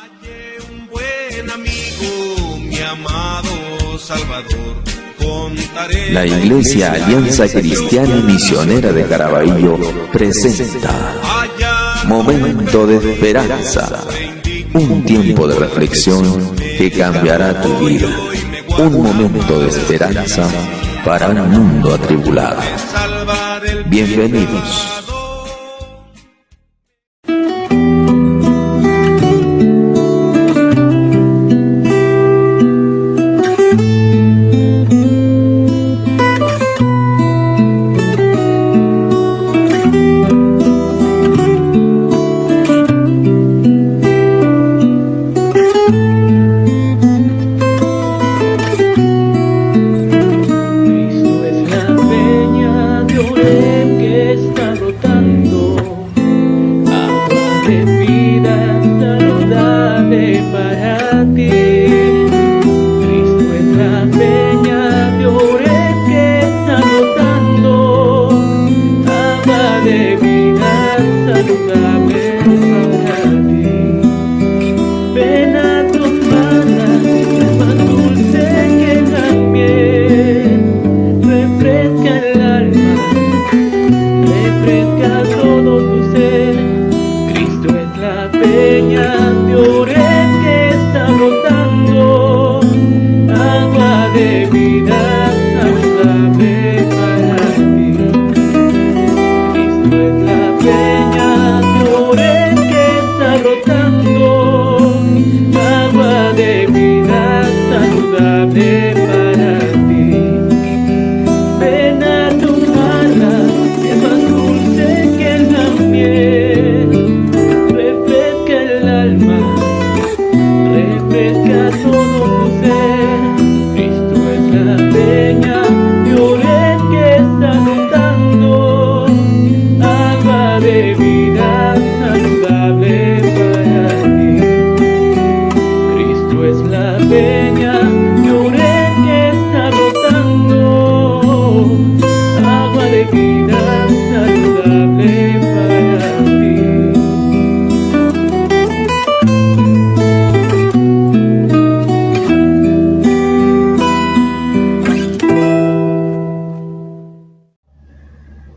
Un buen amigo, mi amado Salvador, contaré. La Iglesia Alianza Cristiana y Misionera de Caraballo presenta Momento de Esperanza, un tiempo de reflexión que cambiará tu vida, un momento de esperanza para un mundo atribulado. Bienvenidos.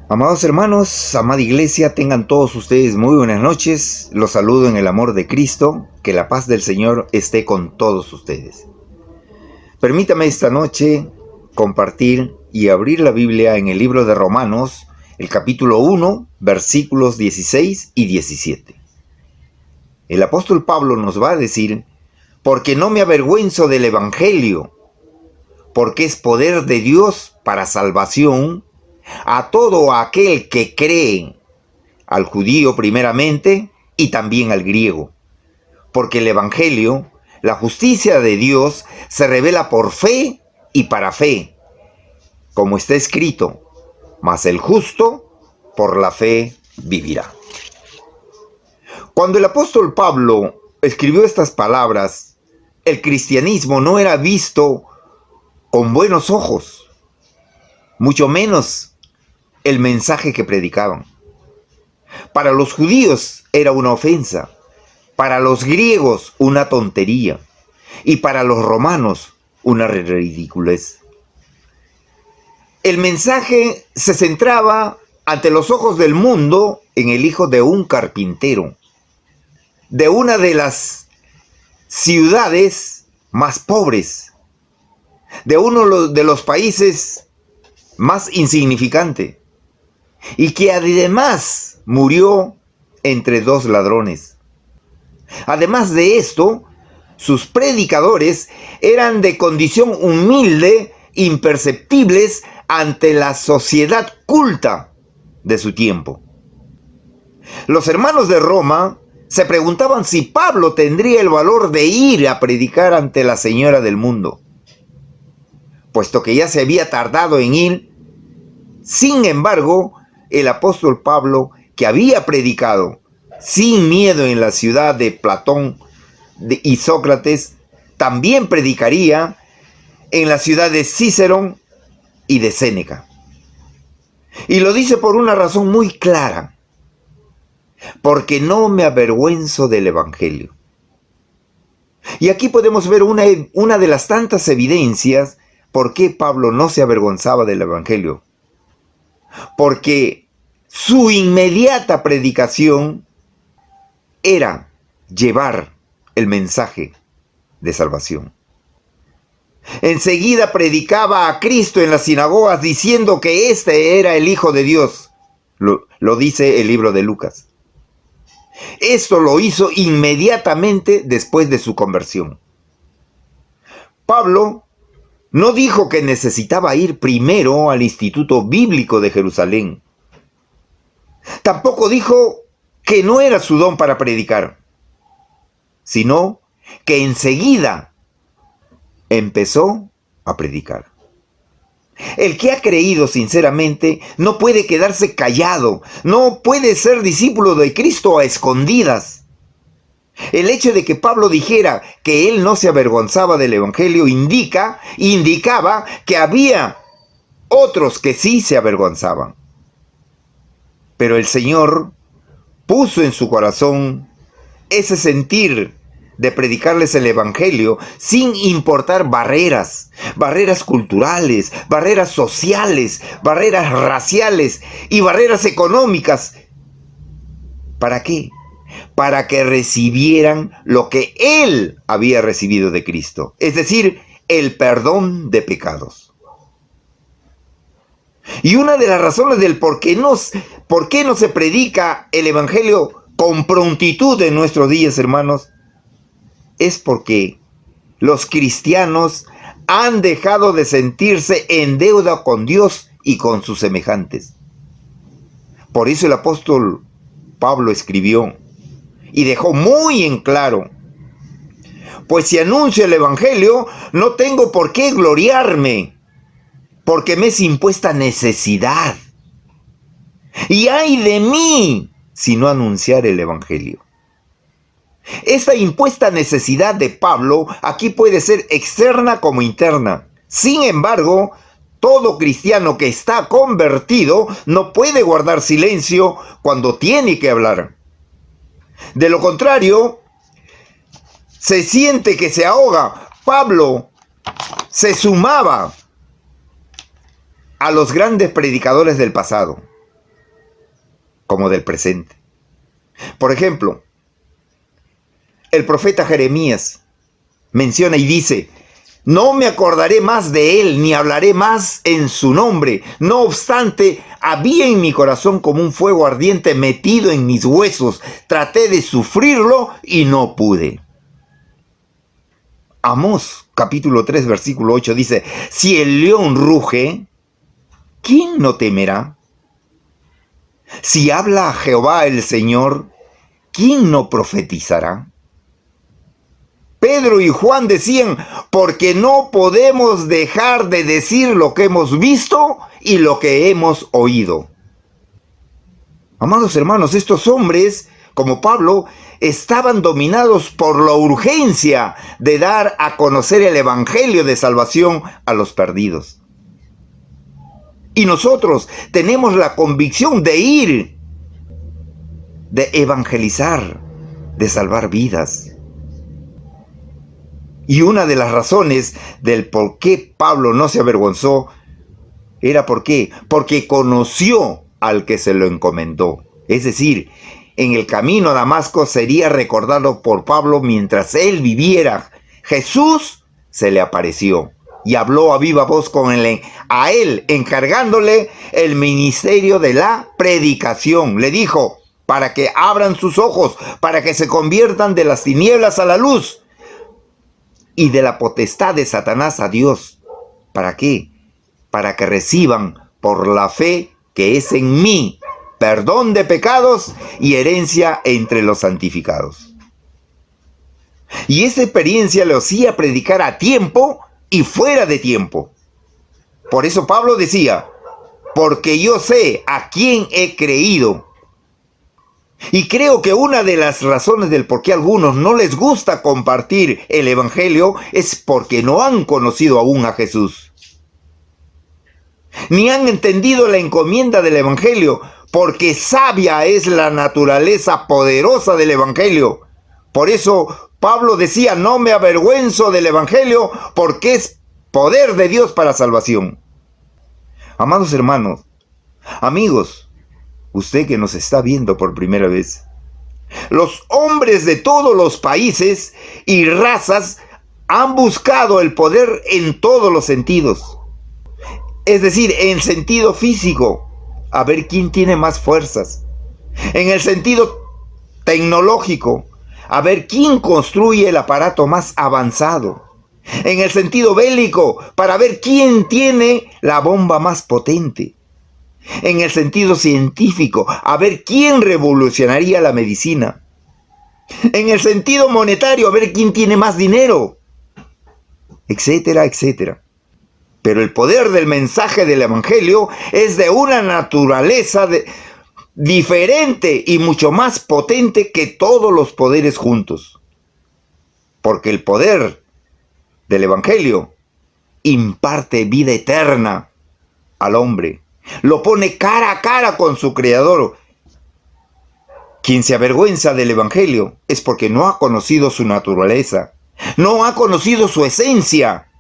Amados hermanos, amada iglesia, tengan todos ustedes muy buenas noches. Los saludo en el amor de Cristo. Que la paz del Señor esté con todos ustedes. Permítame esta noche compartir y abrir la Biblia en el libro de Romanos, el capítulo 1, versículos 16 y 17. El apóstol Pablo nos va a decir: porque no me avergüenzo del Evangelio, porque es poder de Dios para salvación a todo aquel que cree, al judío primeramente y también al griego. Porque el Evangelio, la justicia de Dios, se revela por fe y para fe, como está escrito: mas el justo por la fe vivirá. Cuando el apóstol Pablo escribió estas palabras, el cristianismo no era visto con buenos ojos, mucho menos el mensaje que predicaban. Para los judíos era una ofensa, para los griegos una tontería y para los romanos una ridiculez. El mensaje se centraba ante los ojos del mundo en el hijo de un carpintero, de una de las ciudades más pobres, de uno de los países más insignificantes, y que además murió entre dos ladrones. Además de esto, sus predicadores eran de condición humilde, imperceptibles ante la sociedad culta de su tiempo. Los hermanos de Roma se preguntaban si Pablo tendría el valor de ir a predicar ante la señora del mundo, puesto que ya se había tardado en ir. Sin embargo, el apóstol Pablo, que había predicado sin miedo en la ciudad de Platón y Sócrates, también predicaría en la ciudad de Cicerón y de Séneca. Y lo dice por una razón muy clara: porque no me avergüenzo del Evangelio. Y aquí podemos ver una de las tantas evidencias por qué Pablo no se avergonzaba del Evangelio. Porque su inmediata predicación era llevar el mensaje de salvación. Enseguida predicaba a Cristo en las sinagogas diciendo que este era el Hijo de Dios. Lo dice el libro de Lucas. Esto lo hizo inmediatamente después de su conversión. Pablo no dijo que necesitaba ir primero al Instituto Bíblico de Jerusalén. Tampoco dijo que no era su don para predicar, sino que enseguida empezó a predicar. El que ha creído sinceramente no puede quedarse callado, no puede ser discípulo de Cristo a escondidas. El hecho de que Pablo dijera que él no se avergonzaba del Evangelio indicaba que había otros que sí se avergonzaban. Pero el Señor puso en su corazón ese sentir de predicarles el Evangelio sin importar barreras culturales, barreras sociales, barreras raciales y barreras económicas. ¿Para qué? Para que recibieran lo que él había recibido de Cristo, es decir, el perdón de pecados. Y una de las razones del por qué no se predica el Evangelio con prontitud en nuestros días, hermanos, es porque los cristianos han dejado de sentirse en deuda con Dios y con sus semejantes. Por eso el apóstol Pablo escribió y dejó muy en claro: pues si anuncio el Evangelio, no tengo por qué gloriarme, porque me es impuesta necesidad. Y ay de mí si no anunciar el Evangelio. Esta impuesta necesidad de Pablo aquí puede ser externa como interna. Sin embargo, todo cristiano que está convertido no puede guardar silencio cuando tiene que hablar. De lo contrario, se siente que se ahoga. Pablo se sumaba a los grandes predicadores del pasado, como del presente. Por ejemplo, el profeta Jeremías menciona y dice: no me acordaré más de él, ni hablaré más en su nombre. No obstante, había en mi corazón como un fuego ardiente metido en mis huesos. Traté de sufrirlo y no pude. Amós, capítulo 3, versículo 8 dice: si el león ruge, ¿quién no temerá? Si habla a Jehová el Señor, ¿quién no profetizará? Pedro y Juan decían: porque no podemos dejar de decir lo que hemos visto y lo que hemos oído. Amados hermanos, estos hombres, como Pablo, estaban dominados por la urgencia de dar a conocer el Evangelio de salvación a los perdidos. Y nosotros tenemos la convicción de ir, de evangelizar, de salvar vidas. Y una de las razones del por qué Pablo no se avergonzó era porque conoció al que se lo encomendó. Es decir, en el camino a Damasco sería recordado por Pablo mientras él viviera. Jesús se le apareció y habló a viva voz a él, encargándole el ministerio de la predicación. Le dijo: para que abran sus ojos, para que se conviertan de las tinieblas a la luz y de la potestad de Satanás a Dios. ¿Para qué? Para que reciban por la fe que es en mí perdón de pecados y herencia entre los santificados. Y esta experiencia le hacía predicar a tiempo y fuera de tiempo. Por eso Pablo decía: porque yo sé a quién he creído. Y creo que una de las razones del por qué a algunos no les gusta compartir el Evangelio es porque no han conocido aún a Jesús, ni han entendido la encomienda del Evangelio, porque sabia es la naturaleza poderosa del Evangelio. Por eso Pablo decía, no me avergüenzo del Evangelio porque es poder de Dios para salvación. Amados hermanos, amigos, usted que nos está viendo por primera vez, los hombres de todos los países y razas han buscado el poder en todos los sentidos. Es decir, en sentido físico, a ver quién tiene más fuerzas. En el sentido tecnológico, a ver quién construye el aparato más avanzado. En el sentido bélico, para ver quién tiene la bomba más potente. En el sentido científico, a ver quién revolucionaría la medicina. En el sentido monetario, a ver quién tiene más dinero, etcétera, etcétera. Pero el poder del mensaje del Evangelio es de una naturaleza diferente y mucho más potente que todos los poderes juntos. Porque el poder del Evangelio imparte vida eterna al hombre. Lo pone cara a cara con su Creador. Quien se avergüenza del Evangelio es porque no ha conocido su naturaleza, no ha conocido su esencia.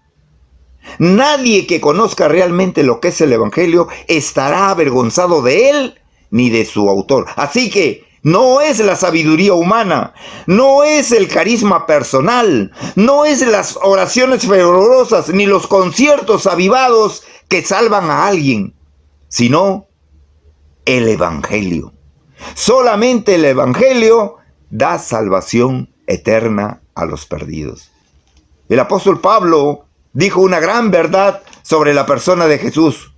Nadie que conozca realmente lo que es el Evangelio estará avergonzado de él ni de su autor. Así que no es la sabiduría humana, no es el carisma personal, no es las oraciones fervorosas ni los conciertos avivados que salvan a alguien, sino el Evangelio. Solamente el Evangelio da salvación eterna a los perdidos. El apóstol Pablo dijo una gran verdad sobre la persona de Jesús,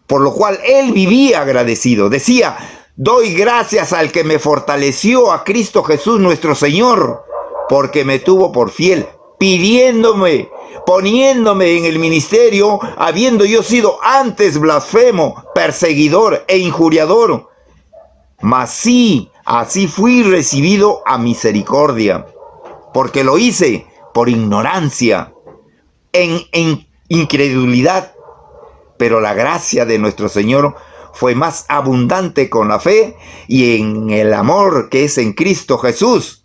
por lo cual él vivía agradecido. Decía, doy gracias al que me fortaleció, a Cristo Jesús nuestro Señor, porque me tuvo por fiel, pidiéndome, poniéndome en el ministerio, habiendo yo sido antes blasfemo, perseguidor e injuriador. Mas sí, así fui recibido a misericordia, porque lo hice por ignorancia, en incredulidad, pero la gracia de nuestro Señor fue más abundante con la fe y en el amor que es en Cristo Jesús.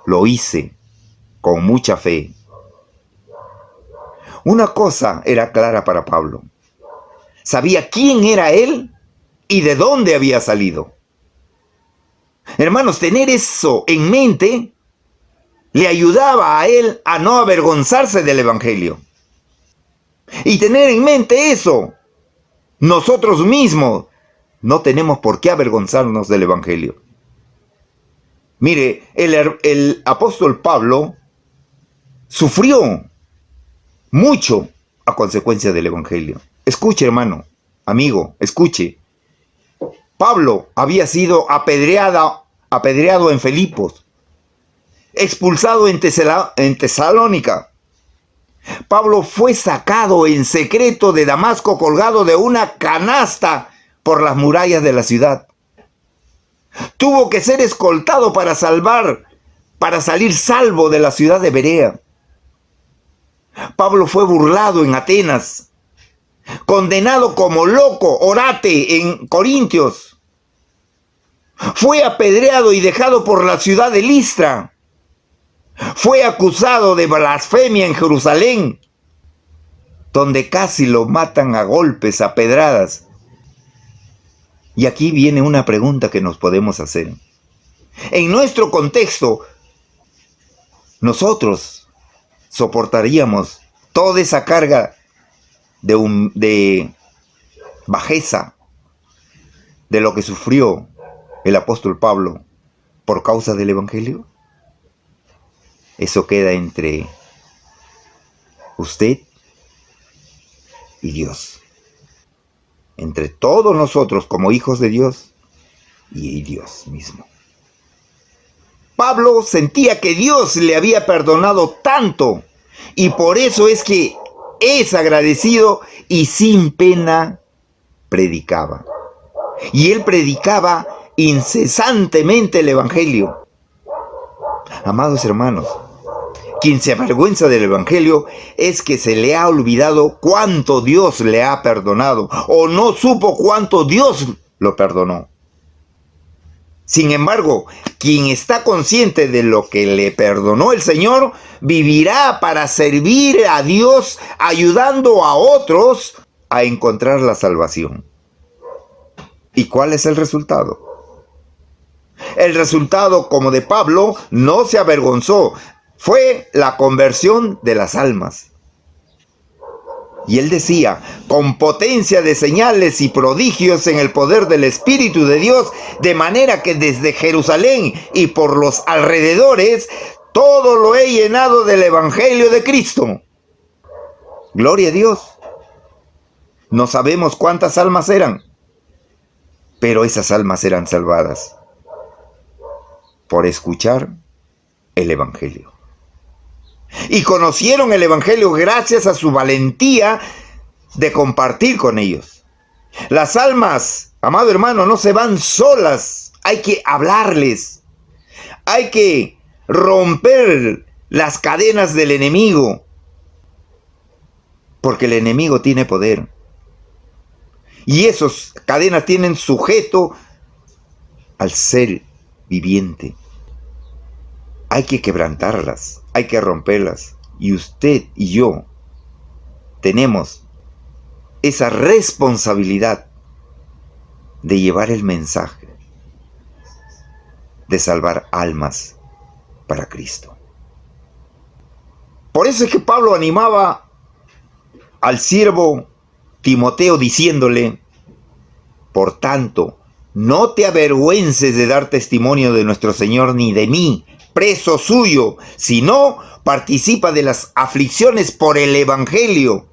Lo hice con mucha fe. Una cosa era clara para Pablo. Sabía quién era él y de dónde había salido. Hermanos, tener eso en mente le ayudaba a él a no avergonzarse del Evangelio. Y tener en mente eso, nosotros mismos no tenemos por qué avergonzarnos del Evangelio. Mire, el apóstol Pablo sufrió mucho a consecuencia del Evangelio. Escuche, hermano, amigo, escuche. Pablo había sido apedreado en Filipos, expulsado en Tesalónica. Pablo fue sacado en secreto de Damasco, colgado de una canasta por las murallas de la ciudad. Tuvo que ser escoltado para salir salvo de la ciudad de Berea. Pablo fue burlado en Atenas, condenado como loco, orate en Corintios. Fue apedreado y dejado por la ciudad de Listra. Fue acusado de blasfemia en Jerusalén, donde casi lo matan a golpes, a pedradas. Y aquí viene una pregunta que nos podemos hacer. En nuestro contexto, nosotros soportaríamos toda esa carga de bajeza de lo que sufrió el apóstol Pablo por causa del Evangelio. Eso queda entre usted y Dios. Entre todos nosotros como hijos de Dios y Dios mismo. Pablo sentía que Dios le había perdonado tanto y por eso es que es agradecido y sin pena predicaba. Y él predicaba incesantemente el Evangelio. Amados hermanos, quien se avergüenza del Evangelio es que se le ha olvidado cuánto Dios le ha perdonado o no supo cuánto Dios lo perdonó. Sin embargo, quien está consciente de lo que le perdonó el Señor, vivirá para servir a Dios, ayudando a otros a encontrar la salvación. ¿Y cuál es el resultado? El resultado, como de Pablo, no se avergonzó. Fue la conversión de las almas. Y él decía, con potencia de señales y prodigios en el poder del Espíritu de Dios, de manera que desde Jerusalén y por los alrededores, todo lo he llenado del Evangelio de Cristo. Gloria a Dios. No sabemos cuántas almas eran, pero esas almas eran salvadas por escuchar el Evangelio. Y conocieron el Evangelio gracias a su valentía de compartir con ellos. Las almas, amado hermano, no se van solas. Hay que hablarles. Hay que romper las cadenas del enemigo. Porque el enemigo tiene poder. Y esas cadenas tienen sujeto al ser viviente. Hay que quebrantarlas, hay que romperlas. Y usted y yo tenemos esa responsabilidad de llevar el mensaje, de salvar almas para Cristo. Por eso es que Pablo animaba al siervo Timoteo diciéndole, por tanto, no te avergüences de dar testimonio de nuestro Señor ni de mí, preso suyo, sino participa de las aflicciones por el Evangelio,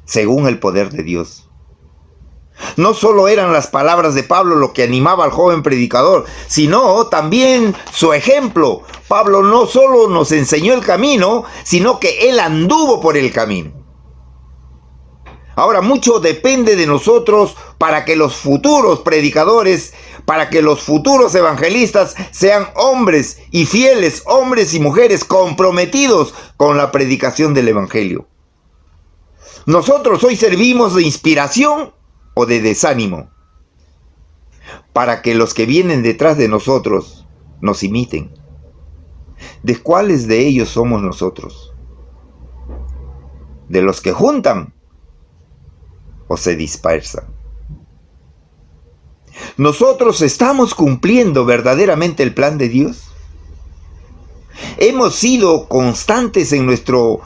según el poder de Dios. No solo eran las palabras de Pablo lo que animaba al joven predicador, sino también su ejemplo. Pablo no solo nos enseñó el camino, sino que él anduvo por el camino. Ahora, mucho depende de nosotros para que los futuros predicadores, para que los futuros evangelistas sean hombres y fieles, hombres y mujeres comprometidos con la predicación del Evangelio. Nosotros hoy servimos de inspiración o de desánimo para que los que vienen detrás de nosotros nos imiten. ¿De cuáles de ellos somos nosotros? ¿De los que juntan o se dispersan? ¿Nosotros estamos cumpliendo verdaderamente el plan de Dios? ¿Hemos sido constantes en nuestro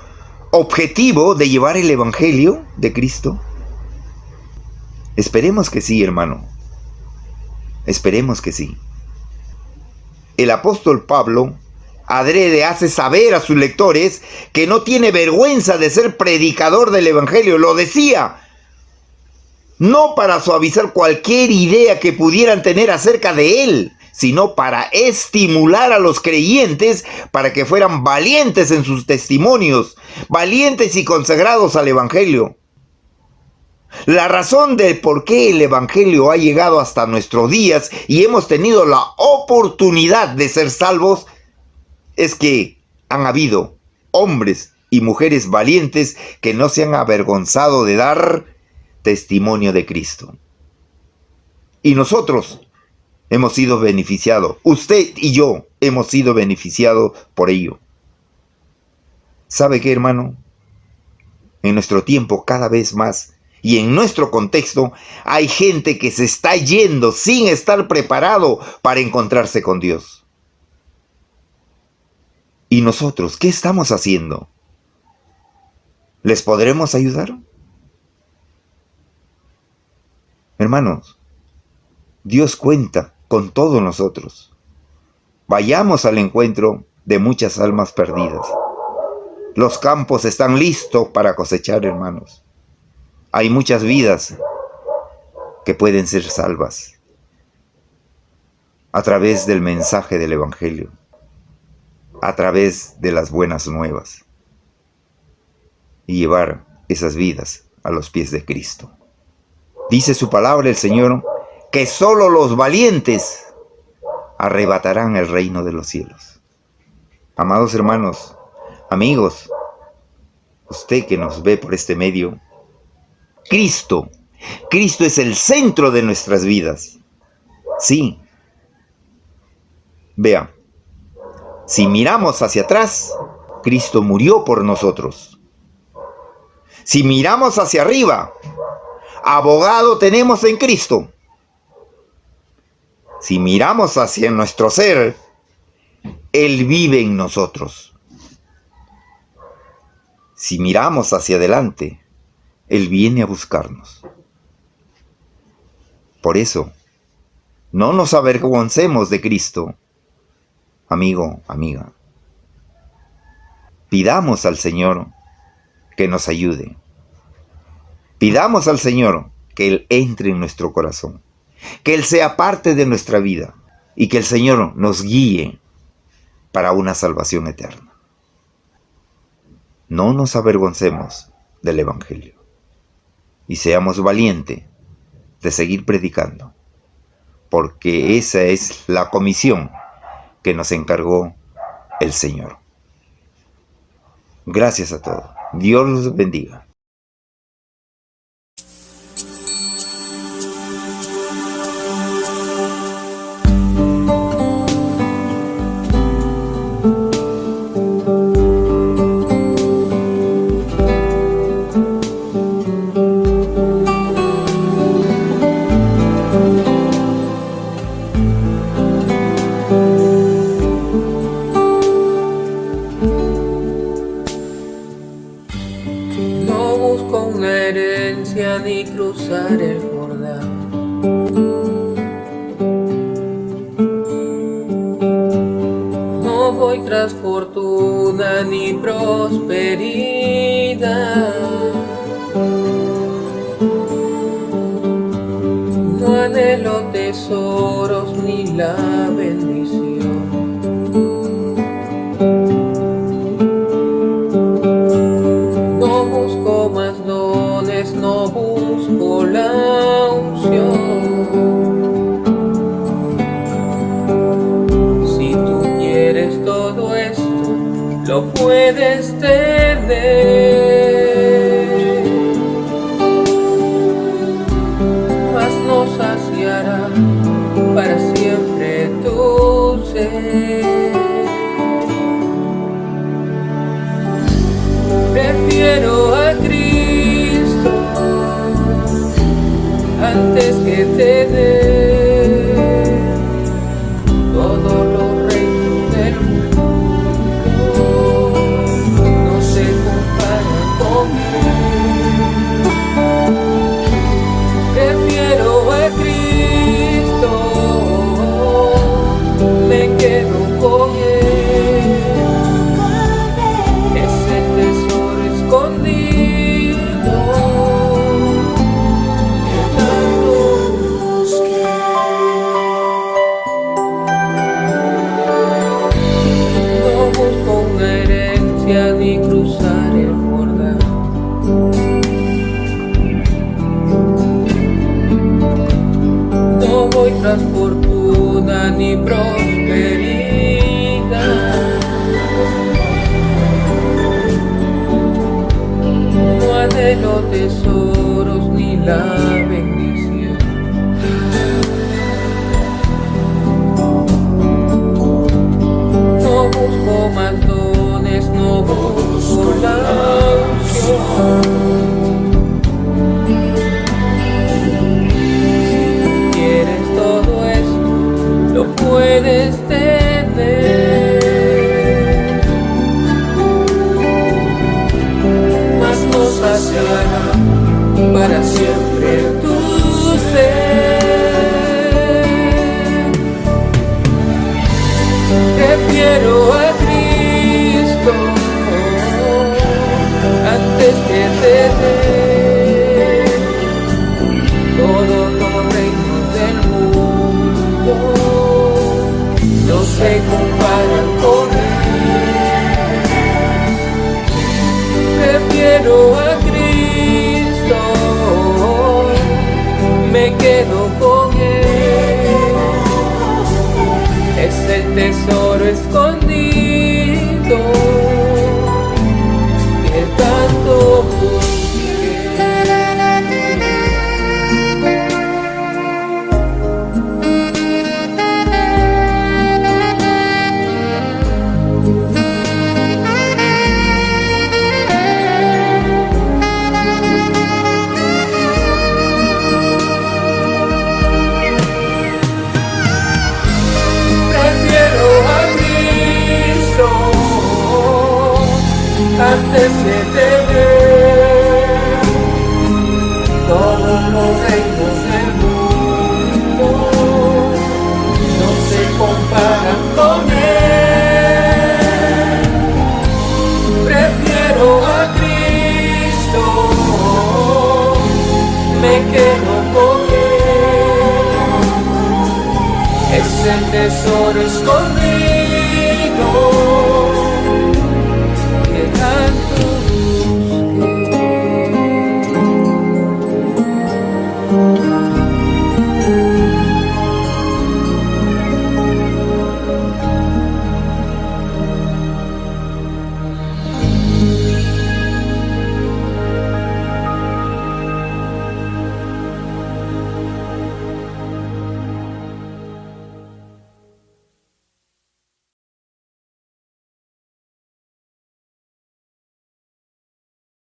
objetivo de llevar el Evangelio de Cristo? Esperemos que sí, hermano. Esperemos que sí. El apóstol Pablo adrede hace saber a sus lectores que no tiene vergüenza de ser predicador del Evangelio. Lo decía, no para suavizar cualquier idea que pudieran tener acerca de él, sino para estimular a los creyentes para que fueran valientes en sus testimonios, valientes y consagrados al Evangelio. La razón de por qué el Evangelio ha llegado hasta nuestros días y hemos tenido la oportunidad de ser salvos es que han habido hombres y mujeres valientes que no se han avergonzado de dar testimonio de Cristo. Y nosotros hemos sido beneficiados. Usted y yo hemos sido beneficiados por ello. ¿Sabe qué, hermano? En nuestro tiempo cada vez más y en nuestro contexto hay gente que se está yendo sin estar preparado para encontrarse con Dios. ¿Y nosotros qué estamos haciendo? ¿Les podremos ayudar? Hermanos, Dios cuenta con todos nosotros. Vayamos al encuentro de muchas almas perdidas. Los campos están listos para cosechar, hermanos. Hay muchas vidas que pueden ser salvas a través del mensaje del Evangelio, a través de las buenas nuevas, y llevar esas vidas a los pies de Cristo. Dice su palabra el Señor que solo los valientes arrebatarán el reino de los cielos. Amados hermanos, amigos, usted que nos ve por este medio, Cristo es el centro de nuestras vidas. Sí, Vea, si miramos hacia atrás, Cristo murió por nosotros. Si miramos hacia arriba, abogado tenemos en Cristo. Si miramos hacia nuestro ser, Él vive en nosotros. Si miramos hacia adelante, Él viene a buscarnos. Por eso, no nos avergoncemos de Cristo. Amigo, amiga, pidamos al Señor que nos ayude. Pidamos al Señor que Él entre en nuestro corazón, que Él sea parte de nuestra vida y que el Señor nos guíe para una salvación eterna. No nos avergoncemos del Evangelio y seamos valientes de seguir predicando, porque esa es la comisión que nos encargó el Señor. Gracias a todos. Dios los bendiga. Ni cruzar el Jordán. No voy tras fortuna ni prosperidad. No anhelo tesoros ni la bendición. No busco más dones, no busco la unción. Si tú quieres todo esto, lo puedes tener, mas no saciará para siempre tu ser. Prefiero a Cristo antes que tener todos los reinos del mundo. No se compara con Él. Prefiero a Cristo, me quedo con Él. Ese tesoro escondido. Ni cruzar el Jordán. No voy tras fortuna ni prosperidad. No anhelo tesoros ni la bendición. No busco más dones, no busco la unción. Si tú quieres todo esto, lo puedes tener, mas no saciará para siempre tu ser. Prefiero a Cristo antes que tener todos los reinos del mundo. No se comparan con Él. Prefiero a Cristo, me quedo con Él. Es el tesoro escondido que tanto busqué. antes que te ver. Todos los reinos del mundo no se comparan con Él. Prefiero a Cristo, me quedo con Él. Es el tesoro escondido que tanto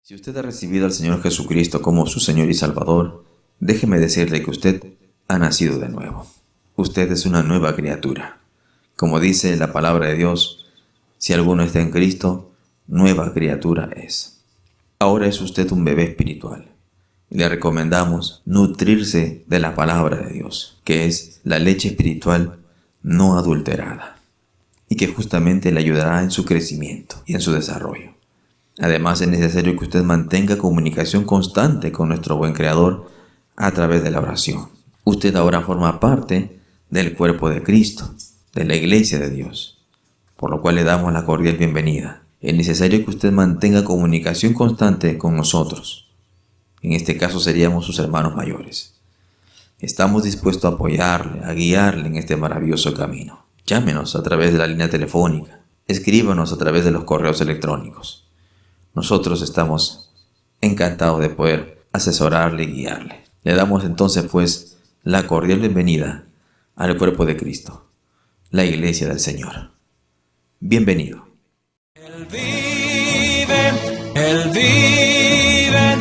Si usted ha recibido al Señor Jesucristo como su Señor y Salvador, déjeme decirle que usted ha nacido de nuevo. Usted es una nueva criatura. Como dice la palabra de Dios, si alguno está en Cristo, nueva criatura es. Ahora es usted un bebé espiritual. Le recomendamos nutrirse de la palabra de Dios, que es la leche espiritual no adulterada, y que justamente le ayudará en su crecimiento y en su desarrollo. Además, es necesario que usted mantenga comunicación constante con nuestro buen Creador a través de la oración. Usted ahora forma parte del cuerpo de Cristo, de la Iglesia de Dios, por lo cual le damos la cordial bienvenida. Es necesario que usted mantenga comunicación constante con nosotros. En este caso seríamos sus hermanos mayores. Estamos dispuestos a apoyarle, a guiarle en este maravilloso camino. Llámenos a través de la línea telefónica, escríbanos a través de los correos electrónicos. Nosotros estamos encantados de poder asesorarle y guiarle. Le damos entonces pues la cordial bienvenida al cuerpo de Cristo, la Iglesia del Señor. Bienvenido. Él vive,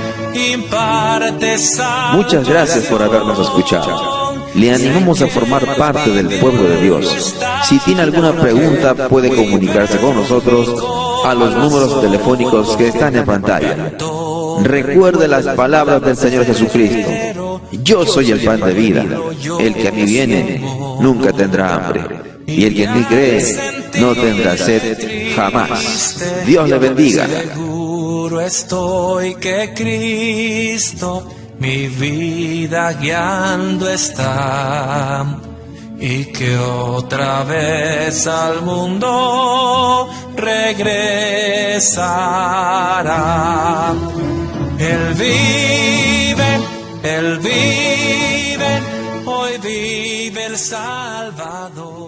imparte salvación. Muchas gracias por habernos escuchado. Le animamos a formar parte del pueblo de Dios. Si tiene alguna pregunta, puede comunicarse con nosotros a los números telefónicos que están en pantalla. Recuerde las palabras del Señor Jesucristo. Yo soy el pan de vida. El que a mí viene nunca tendrá hambre. Y el que en mí cree no tendrá sed jamás. Dios le bendiga. Seguro estoy que Cristo mi vida guiando está, y que otra vez al mundo regresará. Él vive, hoy vive el Salvador.